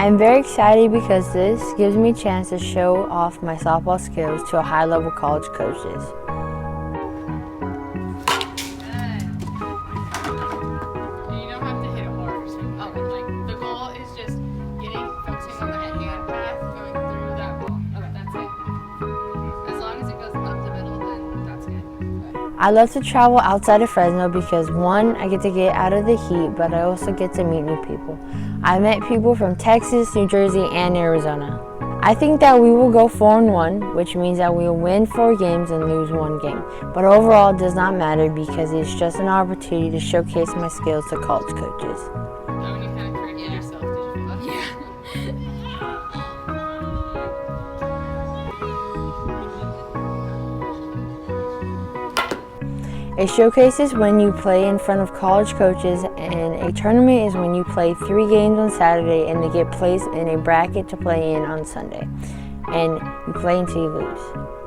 I'm very excited because this gives me a chance to show off my softball skills to high-level college coaches. I love to travel outside of Fresno because one, I get to get out of the heat, but I also get to meet new people. I met people from Texas, New Jersey, and Arizona. I think that we will go 4-1, which means that we will win 4 games and lose 1 game. But overall, it does not matter because it's just an opportunity to showcase my skills to college coaches. A showcase is when you play in front of college coaches, and a tournament is when you play 3 games on Saturday and they get placed in a bracket to play in on Sunday, and you play until you lose.